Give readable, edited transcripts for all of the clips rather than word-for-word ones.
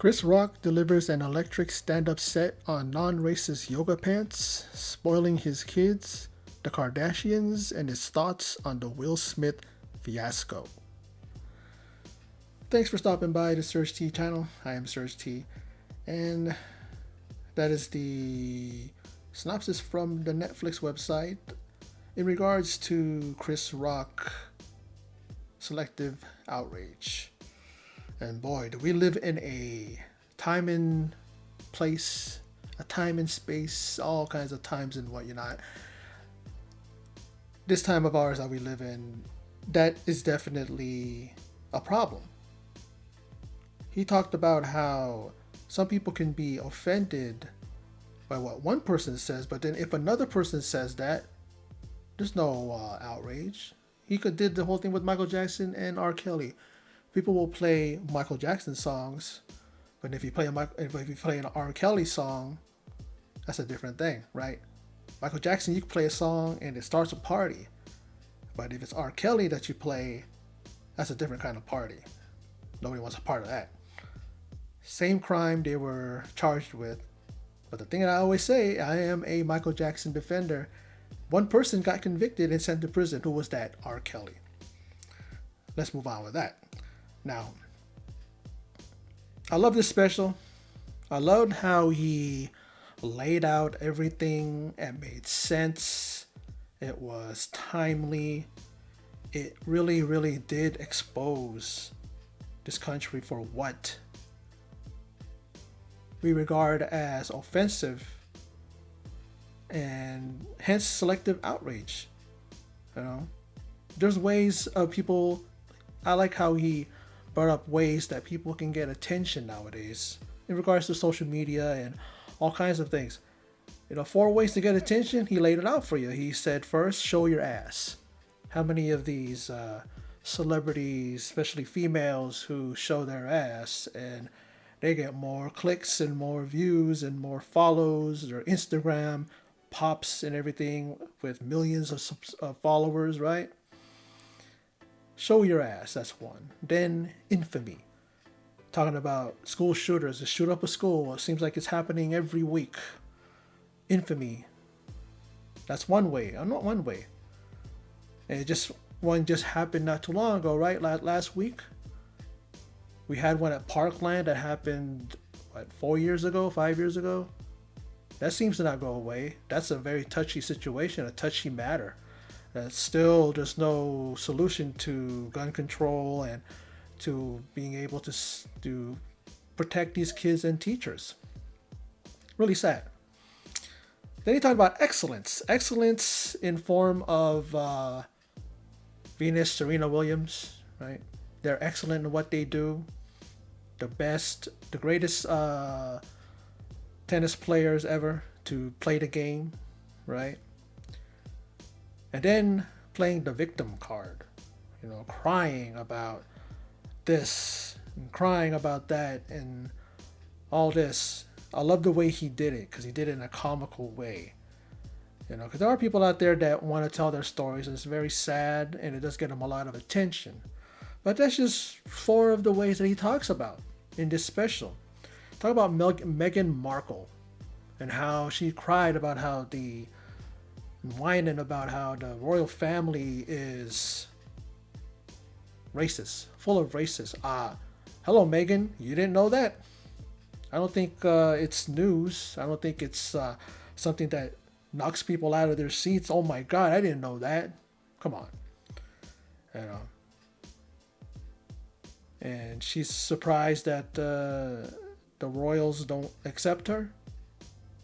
Chris Rock delivers an electric stand-up set on non-racist yoga pants, spoiling his kids, the Kardashians, and his thoughts on the Will Smith fiasco. Thanks for stopping by the Surge T channel. I am Surge T, and that is the synopsis from the Netflix website in regards to Chris Rock Selective Outrage. And boy, do we live in a time and place, a time and space, all kinds of times and whatnot. This time of ours that we live in, that is definitely a problem. He talked about how some people can be offended by what one person says, but then if another person says that, there's no outrage. He did the whole thing with Michael Jackson and R. Kelly. People will play Michael Jackson songs, but if you play an R. Kelly song, that's a different thing, right? Michael Jackson, you can play a song and it starts a party, but if it's R. Kelly that you play, that's a different kind of party. Nobody wants a part of that. Same crime they were charged with, but the thing that I always say, I am a Michael Jackson defender. One person got convicted and sent to prison. Who was that? R. Kelly. Let's move on with that. Now, I love this special. I loved how he laid out everything and made sense. It was timely. It really, really did expose this country for what we regard as offensive and hence selective outrage. You know, there's ways of people. I like how he brought up ways that people can get attention nowadays in regards to social media and all kinds of things. 4 ways to get attention. He laid it out for you. He said, first, show your ass. How many of these celebrities, especially females, who show their ass and they get more clicks and more views and more follows? Their Instagram pops and everything with millions of followers, right? Show your ass, that's one. Then infamy. Talking about school shooters. They shoot up a school. It seems like it's happening every week. Infamy. That's one way. Not one way. And one just happened not too long ago, right? Last week. We had one at Parkland that happened, 4 years ago, 5 years ago? That seems to not go away. That's a very touchy situation, a touchy matter. Still, there's no solution to gun control and to being able to protect these kids and teachers. Really sad. Then he talked about excellence. Excellence in form of Venus, Serena Williams, right? They're excellent in what they do. The best, the greatest tennis players ever to play the game, right? And then playing the victim card, crying about this and crying about that and all this. I love the way he did it because he did it in a comical way. Because there are people out there that want to tell their stories and it's very sad and it does get them a lot of attention. But that's just 4 of the ways that he talks about in this special. Talk about Meghan Markle and how she cried about how whining about how the royal family is racist, full of racists. Hello, Meghan. You didn't know that? I don't think it's news. I don't think it's something that knocks people out of their seats. Oh my God, I didn't know that. Come on. And she's surprised that the royals don't accept her.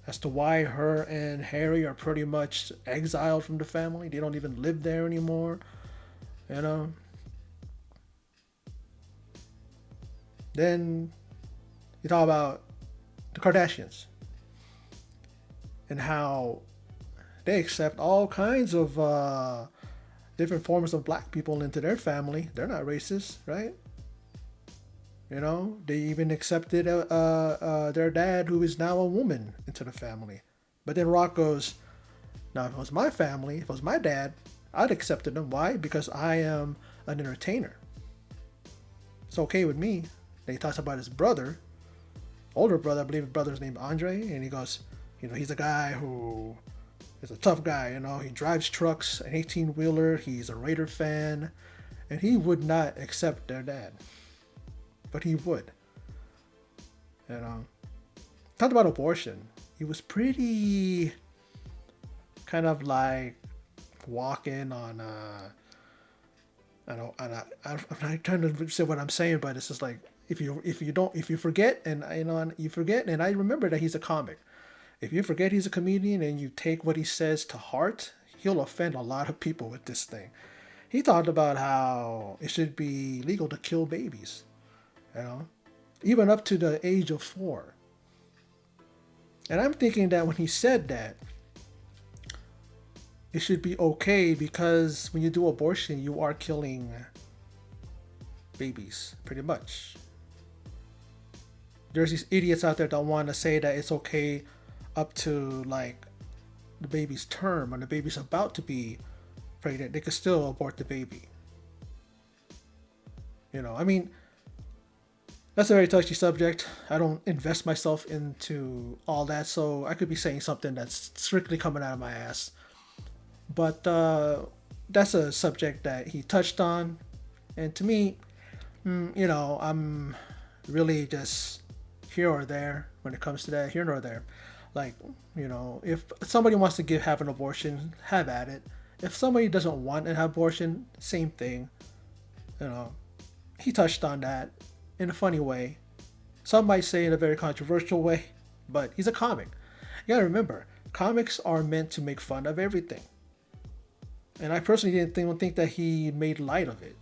As to why her and Harry are pretty much exiled from the family. They don't even live there anymore. Then you talk about the Kardashians and how they accept all kinds of different forms of black people into their family. They're not racist, right? They even accepted their dad, who is now a woman, into the family. But then Rock goes, now if it was my family, if it was my dad, I'd accepted him. Why? Because I am an entertainer. It's okay with me. Then he talks about his brother, older brother, I believe his brother's named Andre, and he goes, he's a guy who is a tough guy. He drives trucks, an 18-wheeler. He's a Raider fan, and he would not accept their dad, but he would. Talked about abortion. He was pretty kind of like walking on. I'm not trying to say what I'm saying, but it's just like if you forget, and you forget, and I remember that he's a comic. If you forget he's a comedian and you take what he says to heart, he'll offend a lot of people with this thing. He talked about how it should be legal to kill babies, you know, even up to the age of 4. And I'm thinking that when he said that, it should be okay because when you do abortion, you are killing babies, pretty much. There's these idiots out there that want to say that it's okay up to like the baby's term, when the baby's about to be pregnant, they could still abort the baby. I mean, that's a very touchy subject. I don't invest myself into all that, so I could be saying something that's strictly coming out of my ass. But that's a subject that he touched on, and to me, I'm really just here or there when it comes to that, here or there. Like, if somebody wants to have an abortion, have at it. If somebody doesn't want an abortion, same thing. He touched on that in a funny way. Some might say in a very controversial way, but he's a comic. You gotta remember, comics are meant to make fun of everything. And I personally don't think that he made light of it.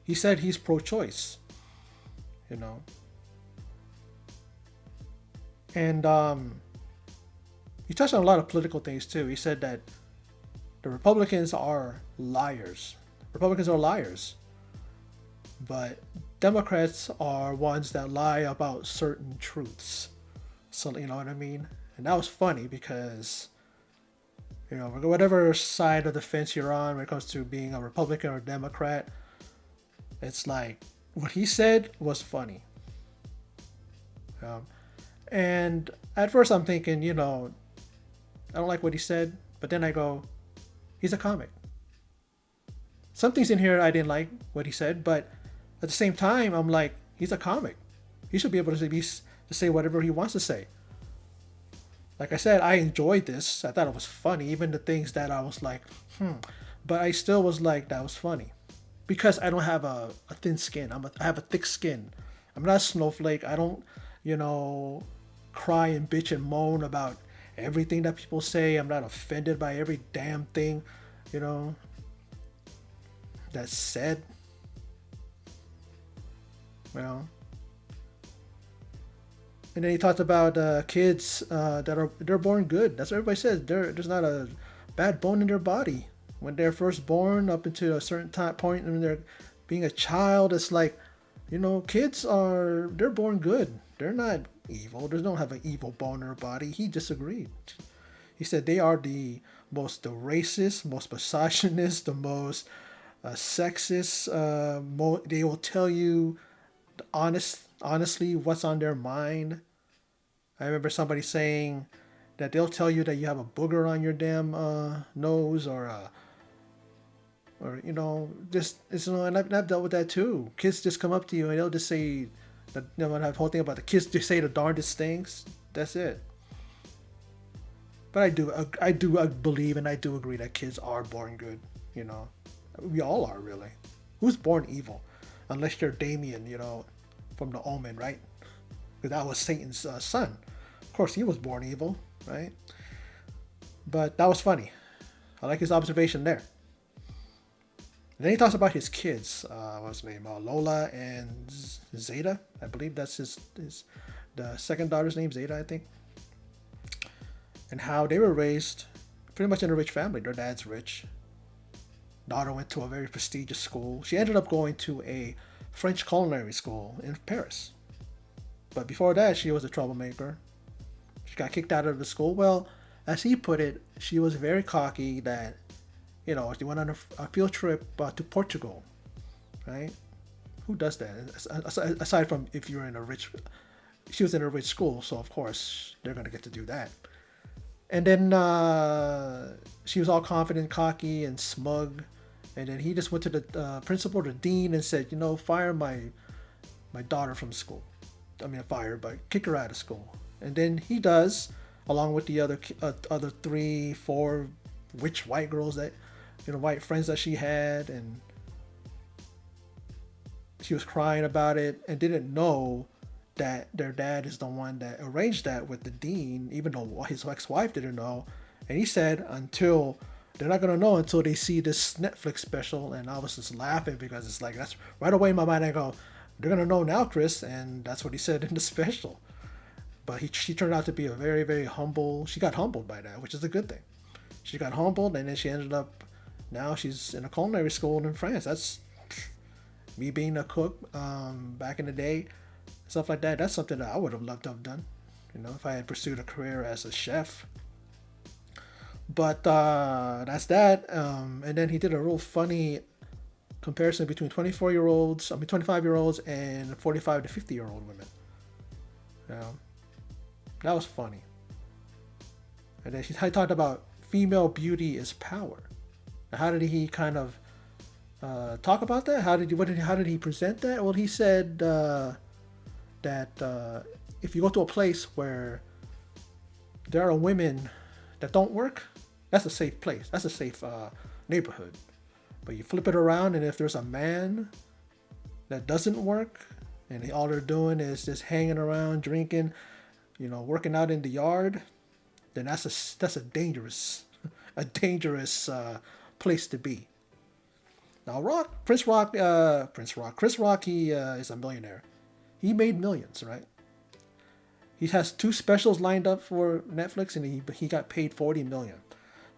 He said he's pro-choice, And he touched on a lot of political things too. He said that the Republicans are liars. Republicans are liars. But Democrats are ones that lie about certain truths. So, you know what I mean? And that was funny because, whatever side of the fence you're on when it comes to being a Republican or Democrat, it's like what he said was funny. And at first I'm thinking, I don't like what he said, but then I go, he's a comic. Some things in here I didn't like what he said, but at the same time, I'm like, he's a comic. He should be able to say whatever he wants to say. Like I said, I enjoyed this. I thought it was funny, even the things that I was like, But I still was like, that was funny. Because I don't have a thin skin. I have a thick skin. I'm not a snowflake. I don't, cry and bitch and moan about everything that people say. I'm not offended by every damn thing, that's said. And then he talked about kids they're born good. That's what everybody says. There's not a bad bone in their body when they're first born up into a certain point when they're being a child. It's like, kids they're born good. They're not evil. They don't have an evil bone in their body. He disagreed. He said they are the racist, most misogynist, the most sexist. They will tell you honestly what's on their mind. I remember somebody saying that they'll tell you that you have a booger on your damn nose or just and I've dealt with that too. Kids just come up to you and they'll just say that that whole thing about the kids just say the darndest things. That's it. But I do believe and I do agree that kids are born good. We all are really. Who's born evil? Unless you're Damien, from the Omen, right? Because that was Satan's son. Of course, he was born evil, right? But that was funny. I like his observation there. And then he talks about his kids. What's his name? Lola and Zeta. I believe that's the second daughter's name, Zeta, I think. And how they were raised pretty much in a rich family. Their dad's rich. Daughter went to a very prestigious school. She ended up going to a French culinary school in Paris. But before that, she was a troublemaker. She got kicked out of the school. Well, as he put it, she was very cocky that, she went on a field trip to Portugal, right? Who does that? Aside from if you're in a rich she was in a rich school, so of course they're gonna get to do that. And then she was all confident, cocky, and smug. And then he just went to the principal, the dean, and said, fire my daughter from school. I mean, fire, but kick her out of school. And then he does, along with the other 3, 4 rich white girls that, white friends that she had, and she was crying about it and didn't know that their dad is the one that arranged that with the dean, even though his ex-wife didn't know. And he said they're not gonna know until they see this Netflix special. And I was just laughing because it's like, that's right away in my mind. I go, they're gonna know now, Chris, and that's what he said in the special. But she turned out to be a very, very humble. She got humbled by that, which is a good thing. She got humbled, and then she ended up. Now she's in a culinary school in France. That's me being a cook back in the day, stuff like that. That's something that I would have loved to have done, if I had pursued a career as a chef. But that's that. And then he did a real funny comparison between 25-year-olds and 45 to 50-year-old women. That was funny. And then he talked about female beauty is power. Now, how did he kind of talk about that? How did he present that? Well, he said that if you go to a place where there are women that don't work, that's a safe place. That's a safe neighborhood. But you flip it around, and if there's a man that doesn't work, and all they're doing is just hanging around, drinking, working out in the yard, then that's a dangerous place to be. Now, Chris Rock, he is a millionaire. He made millions, right? He has 2 specials lined up for Netflix, and he got paid $40 million.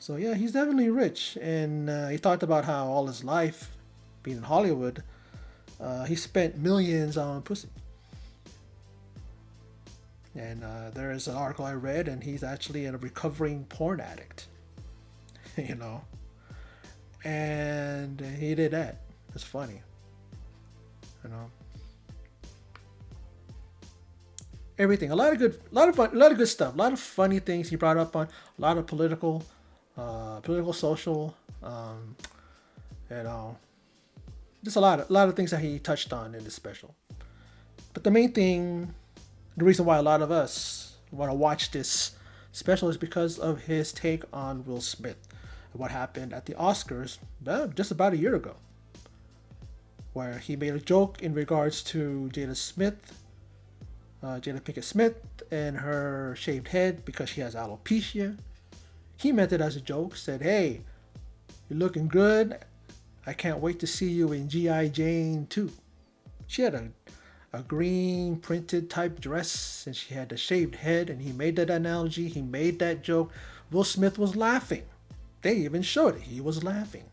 So yeah, he's definitely rich. And he talked about how all his life, being in Hollywood, he spent millions on pussy. And there is an article I read, and he's actually a recovering porn addict. And he did that. It's funny. Everything. A lot of good stuff. A lot of funny things he brought up on. A lot of political, social, just a lot of things that he touched on in this special. But the main thing, the reason why a lot of us want to watch this special is because of his take on Will Smith and what happened at the Oscars just about a year ago, where he made a joke in regards to Jada Pinkett Smith and her shaved head because she has alopecia. He meant it as a joke, said, "Hey, you're looking good. I can't wait to see you in G.I. Jane 2. She had a green printed type dress, and she had a shaved head, and he made that analogy. He made that joke. Will Smith was laughing. They even showed it. He was laughing.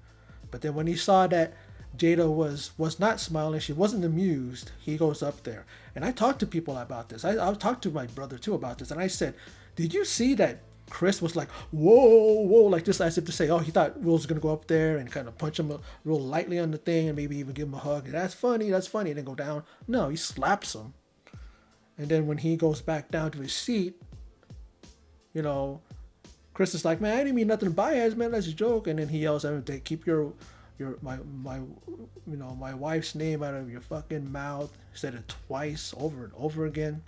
But then when he saw that Jada was not smiling, she wasn't amused, he goes up there. And I talked to people about this. I talked to my brother too about this, and I said, did you see that Chris was like, whoa, like this, as if to say, oh, he thought Will was going to go up there and kind of punch him real lightly on the thing and maybe even give him a hug. That's funny, and then go down. No, he slaps him. And then when he goes back down to his seat, Chris is like, man, I didn't mean nothing by it, man, that's a joke. And then he yells at him, keep my wife's name out of your fucking mouth. He said it twice, over and over again.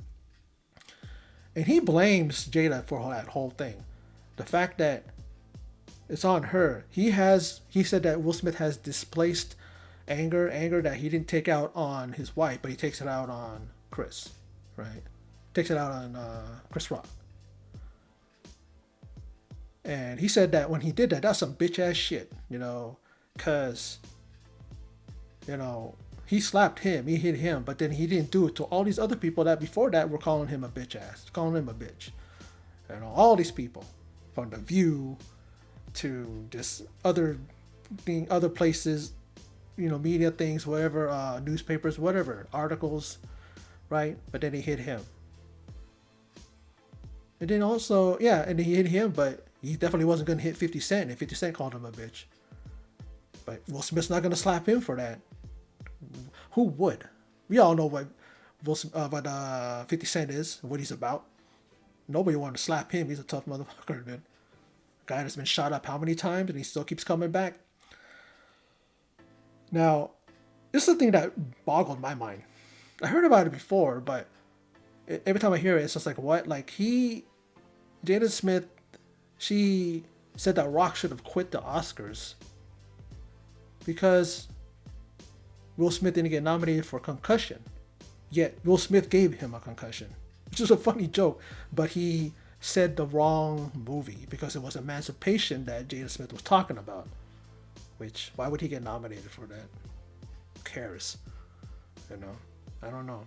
And he blames Jada for that whole thing. The fact that it's on her. He said that Will Smith has displaced anger that he didn't take out on his wife, but he takes it out on Chris, right? Takes it out on Chris Rock. And he said that when he did that, that's some bitch ass shit, because, he slapped him, he hit him, but then he didn't do it to all these other people that before that were calling him a bitch ass, calling him a bitch. All these people, from The View to just other places, media things, whatever, newspapers, whatever, articles, right? But then he hit him. And then also, and he hit him, but he definitely wasn't going to hit 50 Cent, and 50 Cent called him a bitch. But Will Smith's not going to slap him for that. Who would? We all know what 50 Cent is, what he's about. Nobody wanted to slap him. He's a tough motherfucker, man. Guy that's been shot up how many times and he still keeps coming back. Now, this is the thing that boggled my mind. I heard about it before, but every time I hear it, it's just like, what? Like, Jada Smith, she said that Rock should have quit the Oscars because Will Smith didn't get nominated for concussion. Yet, Will Smith gave him a concussion, which is a funny joke, but he said the wrong movie because it was Emancipation that Jada Smith was talking about. Which, why would he get nominated for that? Who cares? You know? I don't know.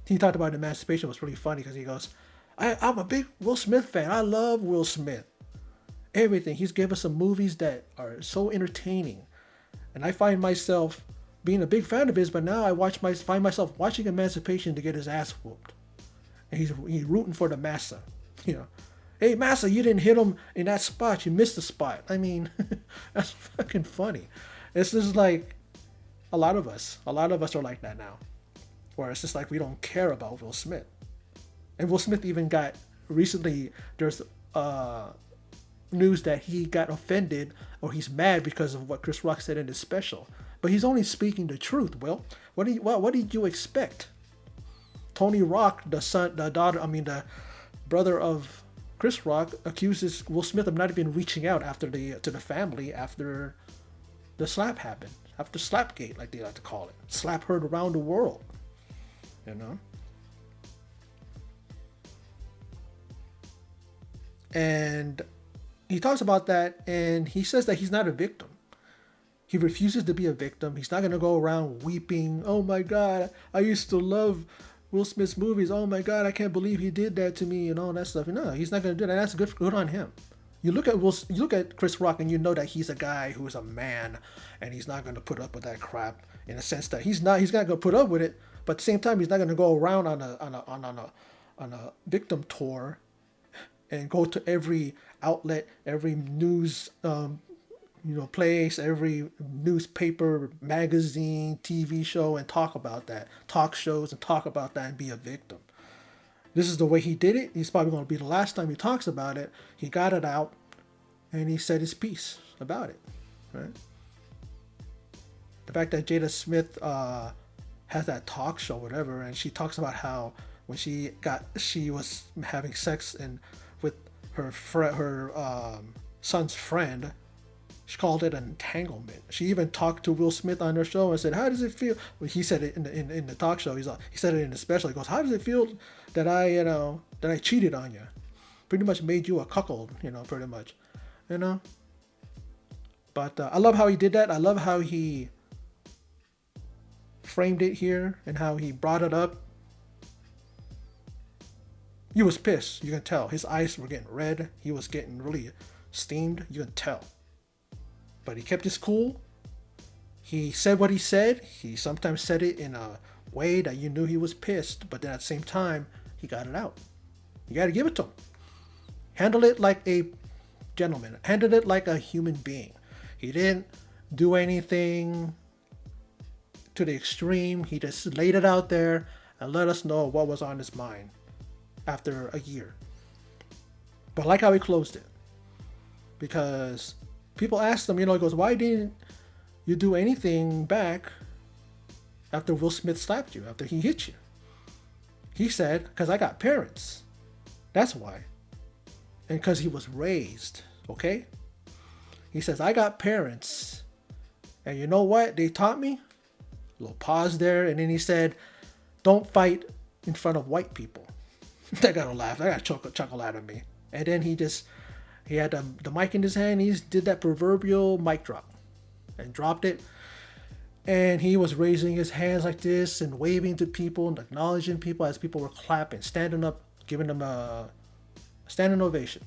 He talked about Emancipation. It was really funny because he goes, I'm a big Will Smith fan. I love Will Smith. Everything. He's given us some movies that are so entertaining. And I find myself being a big fan of his, but now I find myself watching Emancipation to get his ass whooped. And he's rooting for the massa. You know, hey Massa, you didn't hit him in that spot. You missed the spot. I mean, that's fucking funny. It's just like a lot of us are like that now, where it's just like we don't care about Will Smith. And Will Smith even got recently. There's news that he got offended or he's mad because of what Chris Rock said in his special. But he's only speaking the truth. Well, what did you expect? Tony Rock, the brother of Chris Rock, accuses Will Smith of not even reaching out to the family after the slap happened, after Slapgate, like they like to call it. Slap heard around the world, you know. And he talks about that, and he says that he's not a victim. He refuses to be a victim. He's not going to go around weeping, oh my God, I used to love Will Smith's movies. Oh my God, I can't believe he did that to me and all that stuff. No, he's not going to do that. That's good on him. You look at Chris Rock and you know that he's a guy who is a man and he's not going to put up with that crap, in a sense that he's not going to put up with it, but at the same time he's not going to go around on a victim tour and go to every outlet, every news place, every newspaper, magazine, TV show, and talk about that, talk shows and talk about that and be a victim. This is the way he did it. He's probably going to be the last time he talks about it. He got it out and he said his piece about it, right? The fact that Jada Smith has that talk show, whatever, and she talks about how when she was having sex with her son's friend, she called it an entanglement. She even talked to Will Smith on her show and said, "How does it feel?" Well, he said it in the talk show. He said it in the special. He goes, "How does it feel that I cheated on you? Pretty much made you a cuckold, pretty much, But I love how he did that. I love how he framed it here and how he brought it up. He was pissed. You can tell. His eyes were getting red. He was getting really steamed. You can tell. But he kept his cool. He said what he said. He sometimes said it in a way that you knew he was pissed, but then at the same time, he got it out. You got to give it to him. Handle it like a gentleman. Handle it like a human being. He didn't do anything to the extreme. He just laid it out there and let us know what was on his mind after a year. But I like how he closed it. Because people asked him, he goes, "Why didn't you do anything back after Will Smith slapped you, after he hit you?" He said, "Because I got parents. That's why." And because he was raised, okay? He says, "I got parents. And you know what they taught me?" A little pause there. And then he said, "Don't fight in front of white people." That got a laugh. That got a chuckle out of me. And then he had the mic in his hand. He did that proverbial mic drop and dropped it. And he was raising his hands like this and waving to people and acknowledging people as people were clapping, standing up, giving them a standing ovation.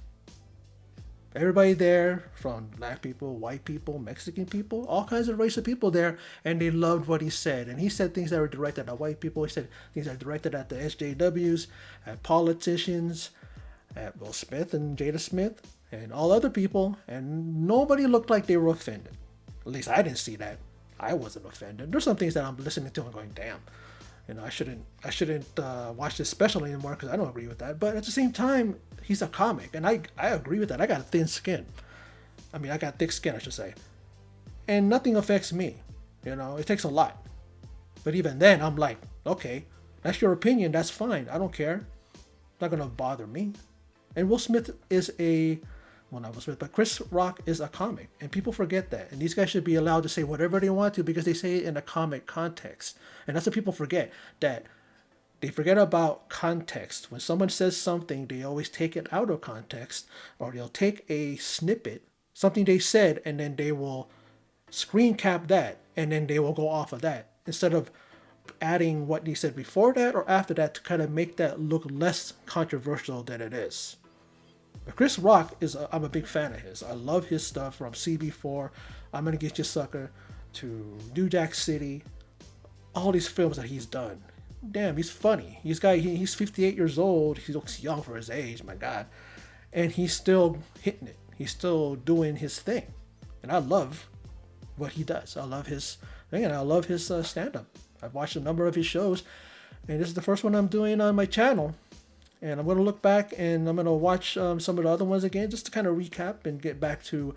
Everybody there, from black people, white people, Mexican people, all kinds of race of people there, and they loved what he said. And he said things that were directed at white people. He said things that were directed at the SJWs, at politicians, at Will Smith and Jada Smith, and all other people, and nobody looked like they were offended. At least I didn't see that. I wasn't offended. There's some things that I'm listening to and going, damn, You know, I shouldn't watch this special anymore because I don't agree with that. But at the same time, he's a comic, and I agree with that. I got a thin skin. I mean, I got thick skin, I should say, and nothing affects me. You know, it takes a lot. But even then, I'm like, okay, that's your opinion. That's fine. I don't care. It's not gonna bother me. And Will Smith is well, not Will Smith, but Chris Rock is a comic, and people forget that. And these guys should be allowed to say whatever they want to because they say it in a comic context. And that's what people forget. That they forget about context. When someone says something, they always take it out of context, or they'll take a snippet, something they said, and then they will screen cap that, and then they will go off of that instead of adding what they said before that or after that to kind of make that look less controversial than it is. But Chris Rock I'm a big fan of his. I love his stuff from CB4, I'm Gonna Get You Sucker, to New Jack City, all these films that he's done. Damn, he's funny. He's 58 years old. He looks young for his age, my God. And he's still hitting it. He's still doing his thing. And I love what he does. I love his thing, and I love his stand-up. I've watched a number of his shows, and this is the first one I'm doing on my channel. And I'm going to look back, and I'm going to watch some of the other ones again, just to kind of recap and get back to,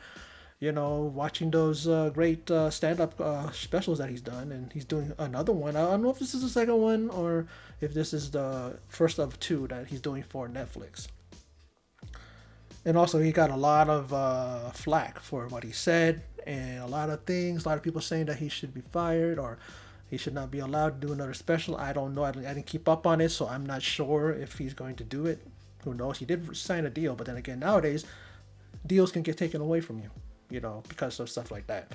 you know, watching those great stand-up specials that he's done. And he's doing another one. I don't know if this is the second one or if this is the first of two that he's doing for Netflix. And also, he got a lot of flack for what he said, and a lot of things. A lot of people saying that he should be fired or he should not be allowed to do another special. I don't know. I didn't keep up on it, so I'm not sure if he's going to do it. Who knows? He did sign a deal, but then again, nowadays, deals can get taken away from you, you know, because of stuff like that.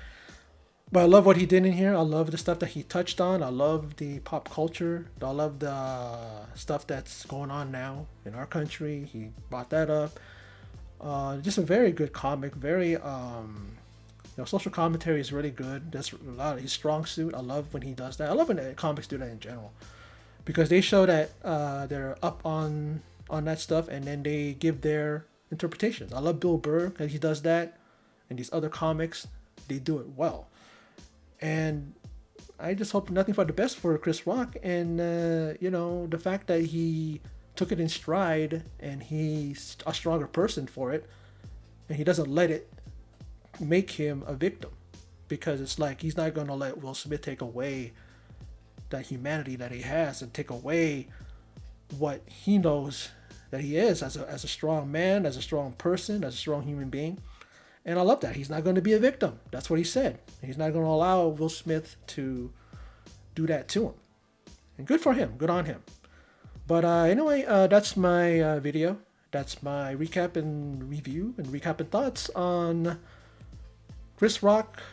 But I love what he did in here. I love the stuff that he touched on. I love the pop culture. I love the stuff that's going on now in our country. He brought that up. Just a very good comic. Very, social commentary is really good. That's a lot of his strong suit. I love when he does that. I love when comics do that in general, because they show that they're up on that stuff, and then they give their interpretations. I love Bill Burr because he does that, and these other comics, they do it well. And I just hope nothing but the best for Chris Rock, and the fact that he took it in stride, and he's a stronger person for it, and he doesn't let it make him a victim, because it's like he's not going to let Will Smith take away that humanity that he has and take away what he knows that he is as a strong man, as a strong person, as a strong human being. And I love that. He's not going to be a victim. That's what he said. He's not going to allow Will Smith to do that to him. And good for him. Good on him. But anyway, that's my video. That's my recap and review and recap and thoughts on Chris Rock,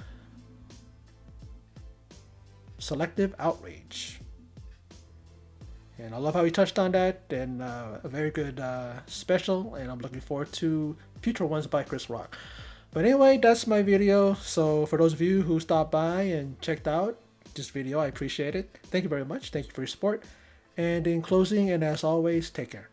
Selective Outrage. And I love how he touched on that, and a very good special, and I'm looking forward to future ones by Chris Rock. But anyway, that's my video. So for those of you who stopped by and checked out this video, I appreciate it. Thank you very much. Thank you for your support. And in closing, and as always, take care.